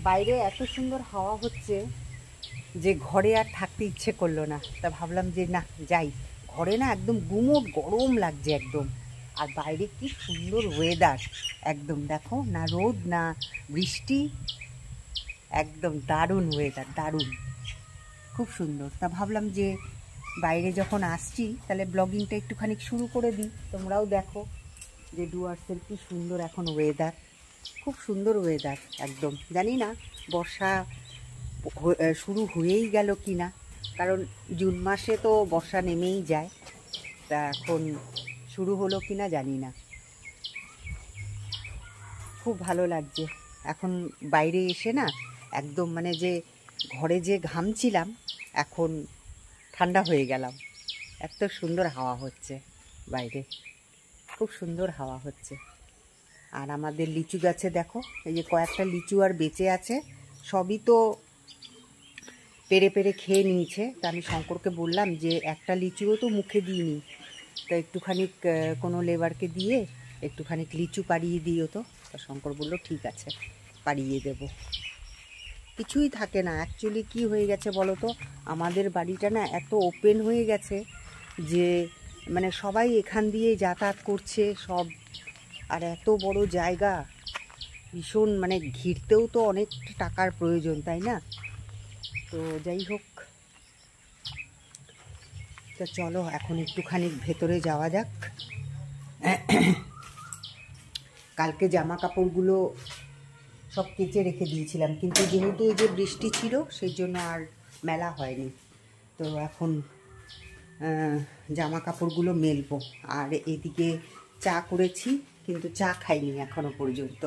বাইরে এত সুন্দর হাওয়া হচ্ছে যে ঘরে আর থাকতে ইচ্ছে করলো না। তা ভাবলাম যে না যাই, ঘরে না একদম গুমোট গরম লাগছে একদম। আর বাইরে কি সুন্দর ওয়েদার, একদম দেখো না রোদ না বৃষ্টি, একদম দারুণ ওয়েদার, দারুণ, খুব সুন্দর। তা ভাবলাম যে বাইরে যখন আসছি তাহলে ব্লগিংটা একটুখানি শুরু করে দিই, তোমরাও দেখো যে ডুয়ার্সের কি সুন্দর এখন ওয়েদার, খুব সুন্দর ওয়েদার একদম। জানি না বর্ষা শুরু হয়েই গেল কি না, কারণ জুন মাসে তো বর্ষা নেমেই যায়, তা এখন শুরু হলো কি না জানি না। খুব ভালো লাগছে এখন বাইরে এসে না, একদম মানে যে ঘরে যে ঘামছিলাম এখন ঠান্ডা হয়ে গেলাম। এত সুন্দর হাওয়া হচ্ছে বাইরে, খুব সুন্দর হাওয়া হচ্ছে। আর আমাদের লিচু গাছে দেখো এই যে কয়েকটা লিচু আর বেঁচে আছে, সবই তো পেরে পেরে খেয়ে নিয়েছে। তা আমি শঙ্করকে বললাম যে একটা লিচুও তো মুখে দিইনি, তা একটুখানি কোনো লেবারকে দিয়ে একটুখানি লিচু পাড়িয়ে দিও তো। তা শঙ্কর বললো ঠিক আছে, পাড়িয়ে দেব। কিছুই থাকে না অ্যাকচুয়ালি, কি হয়ে গেছে বলো তো, আমাদের বাড়িটা না এত ওপেন হয়ে গেছে যে মানে সবাই এখান দিয়ে যাতায়াত করছে সব, আর এত বড় জায়গা, ভীষণ মানে ঘিরতেও তো অনেক টাকার প্রয়োজন, তাই না? তো যাই হোক, তো চলো এখন একটুখানি ভেতরে যাওয়া যাক। কালকে জামা কাপড়গুলো সব কেচে রেখে দিয়েছিলাম, কিন্তু যেহেতু এই যে বৃষ্টি ছিল সেই জন্য আর মেলা হয়নি। তো এখন জামা কাপড়গুলো মেলবো। আর এদিকে চা করেছি, কিন্তু চা খাইনি এখনো পর্যন্ত।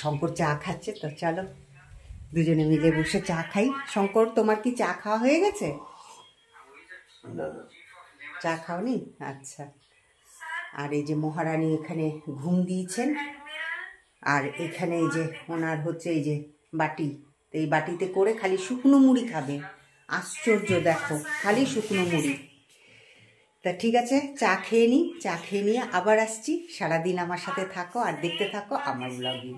শঙ্কর চা খাচ্ছে, তো চলো দুজনে মিলে বসে চা খাই। শঙ্কর, তোমার কি চা খাওয়া হয়ে গেছে? চা খাওনি? আচ্ছা। আর এই যে মহারানী এখানে ঘুম দিয়েছেন, আর এখানে এই যে ওনার হচ্ছে এই যে বাটি, এই বাটিতে করে খালি শুকনো মুড়ি খাবে। আশ্চর্য, দেখো খালি শুকনো মুড়ি। তা ঠিক আছে, চা খেয়ে নিই, চা খেয়ে নিয়ে আবার আসছি। সারাদিন আমার সাথে থাকো আর দেখতে থাকো আমার ব্লগিং।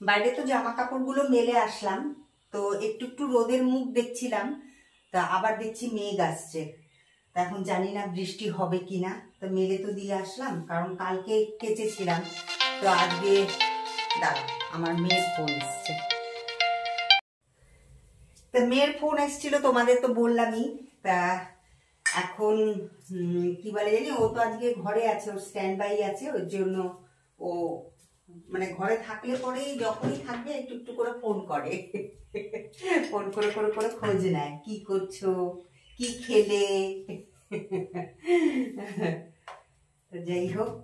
বাইরে তো জামা কাপড়গুলো মেলে আসলাম, তো একটু একটু রোদের মুখ দেখছিলাম, তা আবার দেখছি মেঘ আসছে। তা এখন জানি না বৃষ্টি হবে কিনা, তো মেলে তো দিয়ে আসলাম, কারণ কালকে কেচেছিলাম। তো আজকে দাঁড়া, আমার মেয়ের ফোন এসছে। তা মেয়ের ফোন এসেছিল, তোমাদের তো বললামই। তা এখন কি বলে জানি, ও তো আজকে ঘরে আছে, ওর স্ট্যান্ড বাই আছে, ওর জন্য ও মানে ঘরে থাকলে পরেই যখনই থাকবে একটু একটু করে ফোন করে, ফোন করে করে করে খোঁজ নেয় কি করছো, কি খেলে। তো যাই হোক,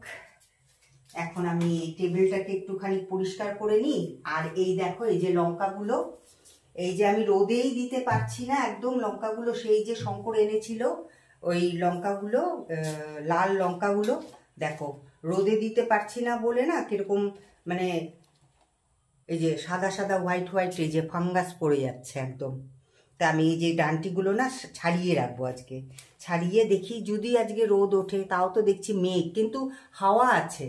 এখন আমি এই টেবিলটাকে একটুখানি পরিষ্কার করে নিই। আর এই দেখো এই যে লঙ্কাগুলো, এই যে আমি রোদেই দিতে পারছি না একদম লঙ্কাগুলো, সেই যে শঙ্কর এনেছিল ওই লঙ্কাগুলো, লাল লঙ্কাগুলো, দেখো রোদে দিতে পারছি না বলে না কিরকম মানে এই যে সাদা সাদা হোয়াইট হোয়াইট এই যে ফাঙ্গাস পড়ে যাচ্ছে একদম। তা আমি এই যে ডান্টিগুলো না ছাড়িয়ে রাখবো আজকে, ছাড়িয়ে দেখি যদি আজকে রোদ ওঠে। তাও তো দেখছি মেঘ, কিন্তু হাওয়া আছে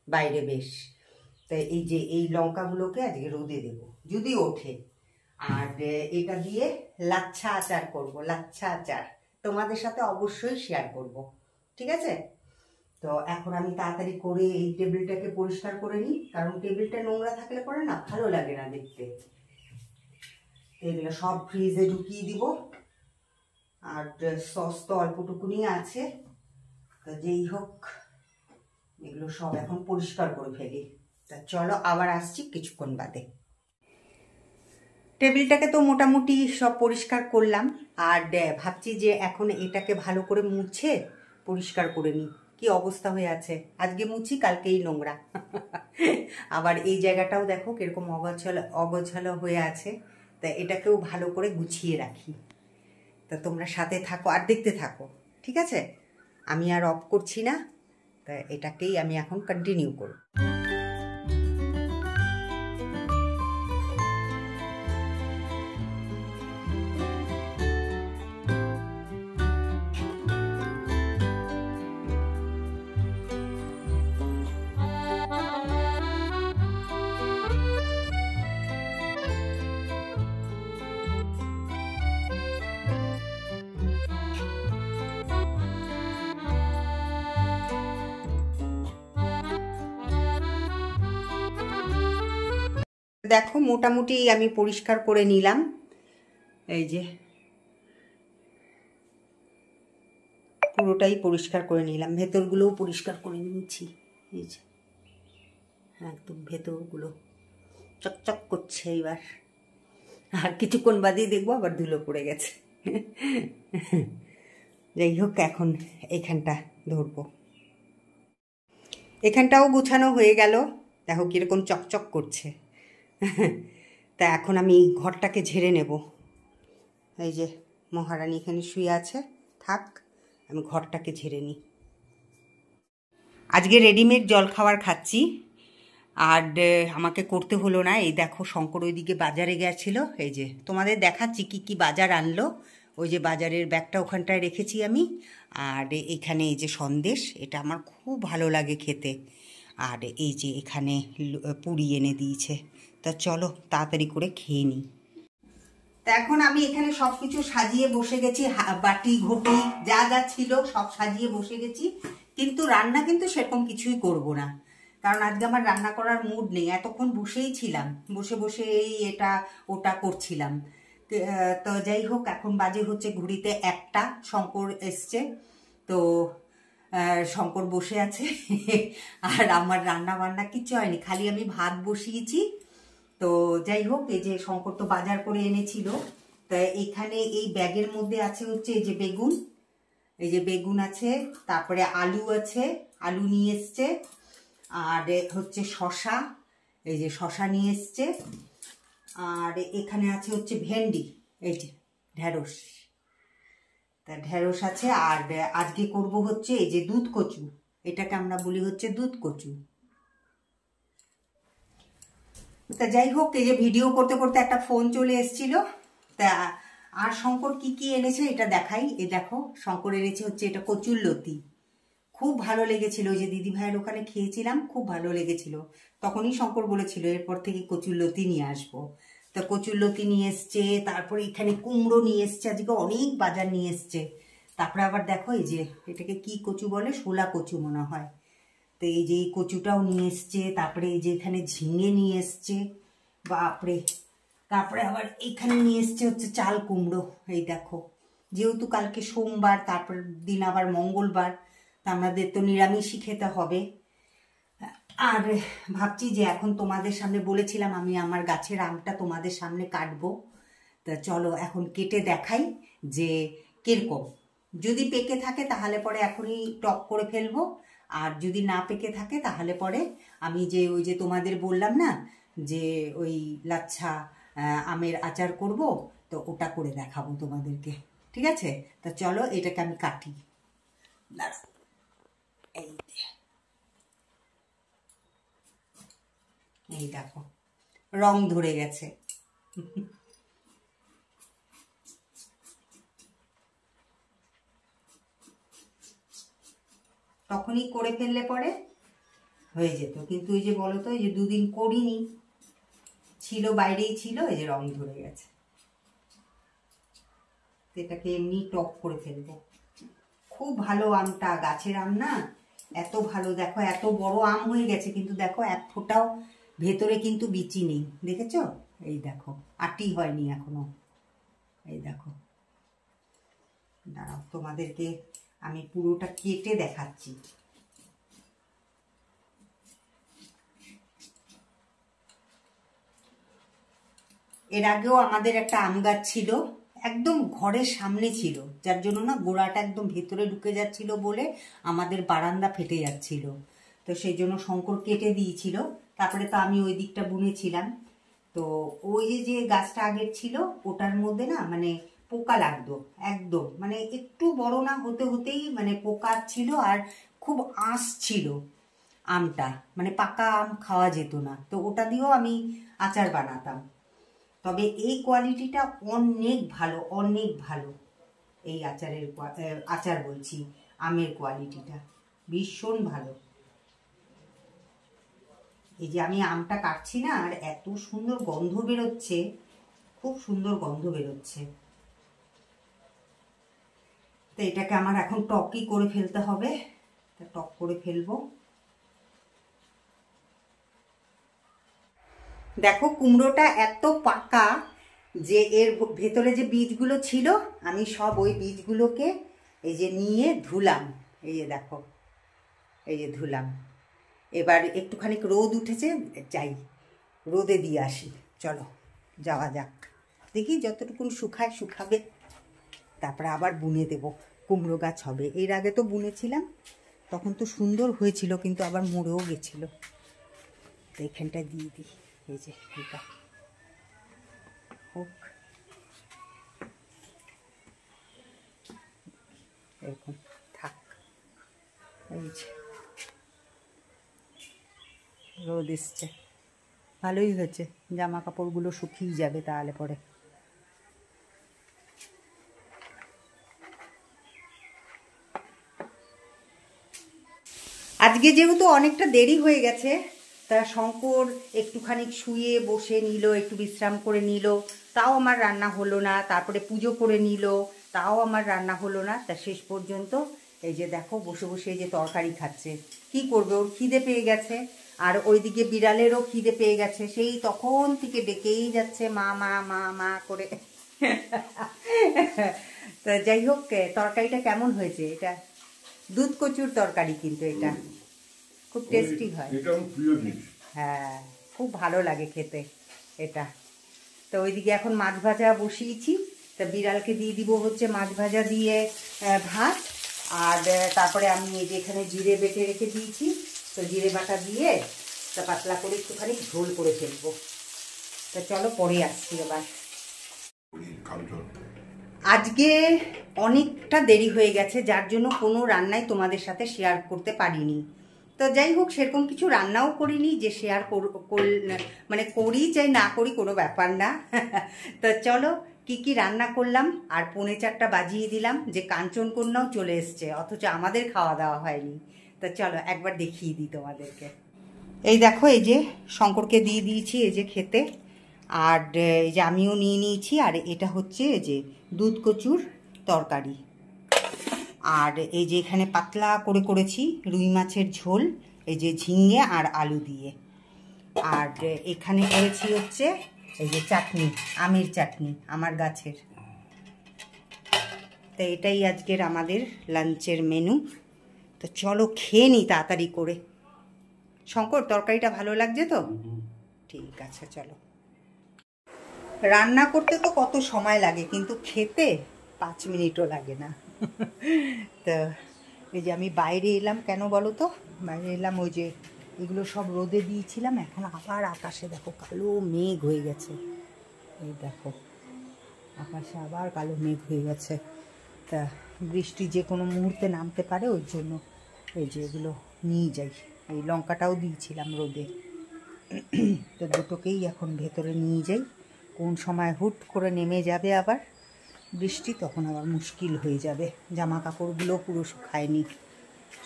বাইরে বেশ। তাই এই যে এই লঙ্কাগুলোকে আজকে রোদে দেবো যদি ওঠে। আর এটা দিয়ে লাচ্ছা আচার করব, লাচ্ছা আচার তোমাদের সাথে অবশ্যই শেয়ার করব, ঠিক আছে? তো এখন আমি তাড়াতাড়ি করে এই টেবিলটাকে পরিষ্কার করে নিই, কারণ টেবিলটা নোংরা থাকলে পরে না ভালো লাগে না দেখতে। এগুলো সব ফ্রিজে ঢুকিয়ে দিব। আর সস তো অল্পটুকুনি আছে। তো যেই হোক, এগুলো সব এখন পরিষ্কার করে ফেলি। তা চলো আবার আসছি কিছুক্ষণ বাদে। টেবিলটাকে তো মোটামুটি সব পরিষ্কার করলাম, আর ভাবছি যে এখন এটাকে ভালো করে মুছে পরিষ্কার করে নিই। কি অবস্থা হয়ে আছে, আজকে মুছি কালকেই নোংরা। আবার এই জায়গাটাও দেখো কিরকম অগোছালো হয়ে আছে। তা এটাকেও ভালো করে গুছিয়ে রাখি। তা তোমরা সাথে থাকো আর দেখতে থাকো, ঠিক আছে? আমি আর অফ করছি না, তা এটাকেই আমি এখন কন্টিনিউ করব। দেখো মোটামুটি আমি পরিষ্কার করে নিলাম। এই যে পুরোটাই পরিষ্কার করে নিলাম, ভেতরগুলোও পরিষ্কার করে নিয়েছি। এই যে একদম ভেতরগুলো চকচক করছে। এবার আর কিছুক্ষণ বাদেই দেখবো আবার ধুলো পড়ে গেছে। যাই হোক, এখন এখানটা ধরবো। এখানটাও গুছানো হয়ে গেল, দেখো কীরকম চকচক করছে। তা এখন আমি ঘরটাকে ঝেড়ে নেব। এই যে মহারানী এখানে শুয়ে আছে, থাক, আমি ঘরটাকে ঝেড়ে নিই। আজকে রেডিমেড জল খাবার খাচ্ছি, আর আমাকে করতে হলো না। এই দেখো শঙ্কর ওইদিকে বাজারে গেছিলো, এই যে তোমাদের দেখাচ্ছি কি কি বাজার আনলো। ওই যে বাজারের ব্যাগটা ওখানটায় রেখেছি আমি, আর এখানে এই যে সন্দেশ, এটা আমার খুব ভালো লাগে খেতে। আর এই যে এখানে পুরি এনে দিয়েছে। তা চলো তাড়াতাড়ি করে খেয়ে নিই। তা এখন আমি এখানে সব কিছু সাজিয়ে বসে গেছি, বাটি ঘটি যা যা ছিল সব সাজিয়ে বসে গেছি। কিন্তু রান্না কিন্তু সেরকম কিছুই করব না, কারণ আজকে আমার রান্না করার মুড নেই। এতক্ষণ বসেই ছিলাম, বসে বসে এই এটা ওটা করছিলাম। তো যাই হোক, এখন বাজে হচ্ছে ঘড়িতে 1টা। শঙ্কর এসছে, তো শঙ্কর বসে আছে। আর আমার রান্না বান্না কিচ্ছু হয়নি, খালি আমি ভাত বসিয়েছি। তো যাই হোক, এই যে শঙ্কর তো বাজার করে এনেছিল। তা এখানে এই ব্যাগের মধ্যে আছে হচ্ছে এই যে বেগুন, এই যে বেগুন আছে, তারপরে আলু আছে, আলু নিয়ে এসছে, আর হচ্ছে শশা, এই যে শশা নিয়ে এসছে, আর এখানে আছে হচ্ছে ভেন্ডি, এই যে ঢেঁড়স, তা ঢেঁড়স আছে। আর আজকে করব হচ্ছে এই যে দুধ কচু, এটাকে আমরা বলি হচ্ছে দুধ কচু। তা যাই হোক, এই যে ভিডিও করতে করতে একটা ফোন চলে এসেছিল। তা আর শঙ্কর কি কি এনেছে এটা দেখাই। এই দেখো শঙ্কর এনেছে হচ্ছে এটা কচুরলতি, খুব ভালো লেগেছিল। ওই যে দিদি ভাইয়ের ওখানে খেয়েছিলাম, খুব ভালো লেগেছিল। তখনই শঙ্কর বলেছিল এরপর থেকে কচুরলতি নিয়ে আসবো। তা কচুরলতি নিয়ে এসছে, তারপরে এখানে কুমড়ো নিয়ে এসছে, আজকে অনেক বাজার নিয়ে এসছে। তারপরে আবার দেখো এই যে এটাকে কি কচু বলে, শোলা কচু মনে হয়। তো এই যে এই কচুটাও নিয়ে এসছে, তারপরে এই যে এখানে ঝিঙে নিয়ে এসছে, বাপরে। তারপরে আবার এখানে নিয়ে এসছে হচ্ছে চাল কুমড়ো। এই দেখো, যেহেতু কালকে সোমবার, তারপর দিন আবার মঙ্গলবার, তা আমাদের তো নিরামিষই খেতে হবে। আর ভাবছি যে এখন তোমাদের সামনে বলেছিলাম আমি আমার গাছের আমটা তোমাদের সামনে কাটবো। তা চলো এখন কেটে দেখাই যে কিরকম। যদি পেকে থাকে তাহলে পরে এখনই টক করে ফেলবো, আর যদি না পেকে থাকে তাহলে পরে আমি যে ওই যে তোমাদের বললাম না যে ওই লাচ্ছা আমের আচার করব, তো ওটা করে দেখাবো তোমাদেরকে, ঠিক আছে? তা চলো এটাকে আমি কাটি। দাঁড়া, এই দেখো রং ধরে গেছে। তখনই করে ফেললে পরে হয়ে যেত, কিন্তু এই যে বলো তো, এই যে দুদিন করিনি, ছিল বাইরেই ছিল, এই যে রং ধরে গেছে। এটাকে এমনি টক করে ফেলবো। খুব ভালো আমটা, গাছের আম না, এত ভালো। দেখো এত বড় আম হয়ে গেছে, কিন্তু দেখো এক ফোঁটাও ভেতরে কিন্তু বিচি নেই, দেখেছো? এই দেখো আটি হয়নি এখনো, এই দেখো তোমাদেরকে আমি পুরোটা কেটে দেখাচ্ছি। এর আগেও আমাদের একটা আম গাছ ছিল, একদম ঘরের সামনে ছিল, যার জন্য না গোড়াটা একদম ভেতরে ঢুকে যাচ্ছিল বলে আমাদের বারান্দা ফেটে যাচ্ছিল। তো সেই জন্য শঙ্কর কেটে দিয়েছিল। তারপরে তো আমি ওই দিকটা বুনেছিলাম। তো ওই যে গাছটা আগের ছিল ওটার মধ্যে না মানে পোকা লাগতো একদম, মানে একটু বড় না হতে হতেই মানে পোকা ছিল আর খুব আঁশ ছিল আমটা, মানে পাকা আম খাওয়া যেত না। তো ওটা দিয়েও আমি আচার বানাতাম। তবে এই কোয়ালিটিটা অনেক ভালো, অনেক ভালো। এই আচার বলছি, আমের কোয়ালিটিটা ভীষণ ভালো। এই যে আমি আমটা কাটছি না, আর এত সুন্দর গন্ধ বেরোচ্ছে, খুব সুন্দর গন্ধ বেরোচ্ছে। তো এটাকে আমার এখন টকই করে ফেলতে হবে। টক করে ফেলবো। দেখো কুমড়োটা এত পাকা যে এর ভেতরে যে বীজগুলো ছিল আমি সব ওই বীজগুলোকে এই যে নিয়ে ধুলাম। এই যে দেখো, এই যে ধুলাম। এবার একটুখানি রোদ উঠেছে, যাই রোদে দিয়ে আসি। চলো যাওয়া যাক, দেখি যতটুকু শুকাবে, তারপরে আবার বুনে দেব, কুমড়ো গাছ হবে। এর আগে তো বুনেছিলাম, তখন তো সুন্দর হয়েছিল, কিন্তু আবার মরেও গেছিল। তো এইখানটায় দিয়ে দিই, এই যে এটা হোক এরকম থাক। এই যে রোদ এসছে, ভালোই হয়েছে, জামা কাপড়গুলো শুকিয়ে যাবে তাহলে পরে। আজকে যেহেতু অনেকটা দেরি হয়ে গেছে, তা শঙ্কর একটুখানি শুয়ে বসে নিল, একটু বিশ্রাম করে নিল, তাও আমার রান্না হলো না। তারপরে পুজো করে নিল, তাও আমার রান্না হলো না। তা শেষ পর্যন্ত এই যে দেখো বসে বসে এই যে তরকারি খাচ্ছে। কি করবে, ওর খিদে পেয়ে গেছে, আর ওইদিকে বিড়ালেরও খিদে পেয়ে গেছে। সেই তখন থেকে ডেকেই যাচ্ছে মা মা মা মা করে। তো যাই হোক, তরকারিটা কেমন হয়েছে? এটা দুধ কচুর তরকারি, কিন্তু এটা খুব টেস্টি হয়। হ্যাঁ, খুব ভালো লাগে খেতে এটা। তো ওইদিকে এখন মাছ ভাজা বসিয়েছি। তা বিড়ালকে দিয়ে দিব হচ্ছে মাছ ভাজা দিয়ে ভাত। আর তারপরে আমি এই যে এখানে জিরে বেটে রেখে দিয়েছি, তো জিরে বাটা দিয়ে তা পাতলা করে একটুখানি ঝোল করে ফেলবো। তা চলো পরে আসছি এবার। আজকে অনেকটা দেরি হয়ে গেছে, যার জন্য কোনো রান্নাই তোমাদের সাথে শেয়ার করতে পারিনি। তো যাই হোক, সেরকম কিছু রান্নাও করিনি যে শেয়ার মানে করি চাই না করি কোনো ব্যাপার না। তো চলো কি কি রান্না করলাম। আর 4:45 বাজিয়ে দিলাম যে কাঞ্চনকন্যাও চলে এসছে, অথচ আমাদের খাওয়া দাওয়া হয়নি। তো চলো একবার দেখিয়ে দিই তোমাদেরকে। এই দেখো, এই যে শঙ্করকে দিয়ে দিয়েছি এই যে খেতে, আর এই যে আমিও নিয়ে নিয়েছি। আর এটা হচ্ছে এই যে দুধ কচুর তরকারি। আর এই যে এখানে পাতলা করে করেছি রুই মাছের ঝোল, এই যে ঝিঙে আর আলু দিয়ে। আর এখানে করেছি হচ্ছে এই যে চাটনি, আমের চাটনি আমার গাছের। তো এটাই আজকের আমাদের লাঞ্চের মেনু। তো চলো খেয়ে নিই তাড়াতাড়ি করে। শঙ্কর, তরকারিটা ভালো লাগছে তো? ঠিক আছে, চলো। রান্না করতে তো কত সময় লাগে, কিন্তু খেতে 5 মিনিটও লাগে না। তো এই যে আমি বাইরে এলাম, কেন বলো তো? বাইরে এলাম ওই যে এগুলো সব রোদে দিয়েছিলাম, এখন আবার আকাশে দেখো কালো মেঘ হয়ে গেছে। এই দেখো আকাশে আবার কালো মেঘ হয়ে গেছে। তা বৃষ্টি যে কোনো মুহূর্তে নামতে পারে, ওই জন্য এই যে এগুলো নিয়ে যাই। এই লঙ্কাটাও দিয়েছিলাম রোদে, তো দুটোকেই এখন ভেতরে নিয়ে যাই। কোন সময় হুট করে নেমে যাবে আবার বৃষ্টি, তখন আবার মুশকিল হয়ে যাবে। জামা কাপড়গুলো পুরো শুকায়নি,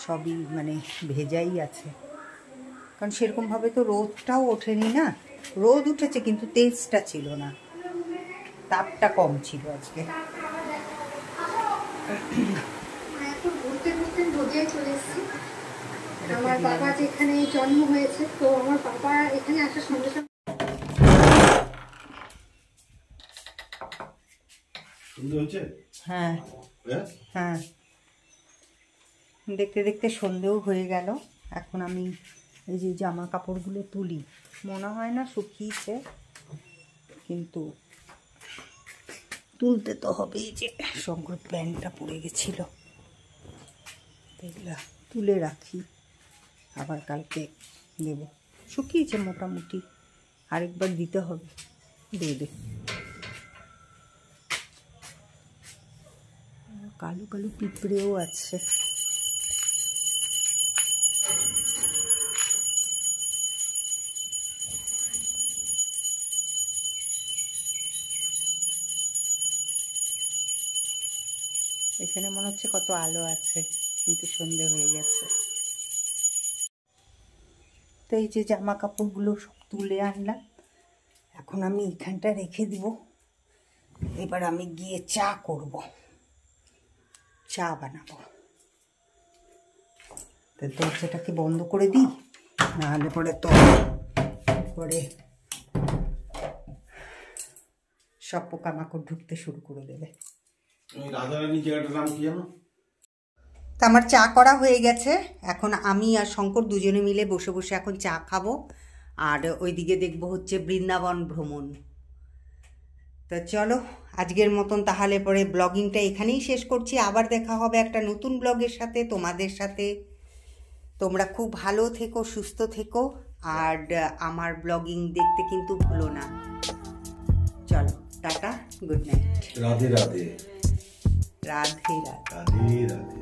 সবই মানে ভেজাই আছে, কারণ সেরকমভাবে তো রোদটাও ওঠেনি না। রোদ উঠেছে কিন্তু তেজটা ছিল না, তাপটা কম ছিল আজকে। আমার বাবা যেখানে জন্ম হয়েছে, তো আমার বাবা এখানে আসার সঙ্গে সঙ্গে সুন্দর হচ্ছে। হ্যাঁ হ্যাঁ হ্যাঁ, দেখতে দেখতে সন্ধেও হয়ে গেল। এখন আমি এই যে জামা কাপড়গুলো তুলি, মনে হয় না শুকিয়েছে, কিন্তু তুলতে তো হবে। এই যে শঙ্কর প্যান্টটা পড়ে গেছিল, এগুলা তুলে রাখি, আবার কালকে দেব। শুকিয়েছে মোটামুটি, আরেকবার দিতে হবে রোদে। কালো কালো পিঁপড়েও আছে। এখানে মনে হচ্ছে কত আলো আছে, কিন্তু সন্ধে হয়ে গেছে। তো এই যে জামা কাপড়গুলো সব তুলে আনলাম, এখন আমি এখানটা রেখে দিব। এবার আমি গিয়ে চা করব, চা বানাবো। তো দরজাটাকে বন্ধ করে দিই, নাহলে পরে তো পরে সব পোকামাকড় ঢুকতে শুরু করে দেবে। ওই রাধারানী জায়গাটার নাম কি জানো? তা আমার চা করা হয়ে গেছে। এখন আমি আর শঙ্কর দুজনে মিলে বসে বসে এখন চা খাবো, আর ওইদিকে দেখবো হচ্ছে বৃন্দাবন ভ্রমণ। তো চলো আজকের মতন তাহলে পরে ব্লগিংটা এখানেই শেষ করছি। আবার দেখা হবে একটা নতুন ব্লগের সাথে, তোমাদের সাথে। তোমরা খুব ভালো থেকো, সুস্থ থেকো, আর আমার ব্লগিং দেখতে কিন্তু ভুলো না। চলো tata, good night. Radhe Radhe. Radhe Radhe. Radhe Radhe.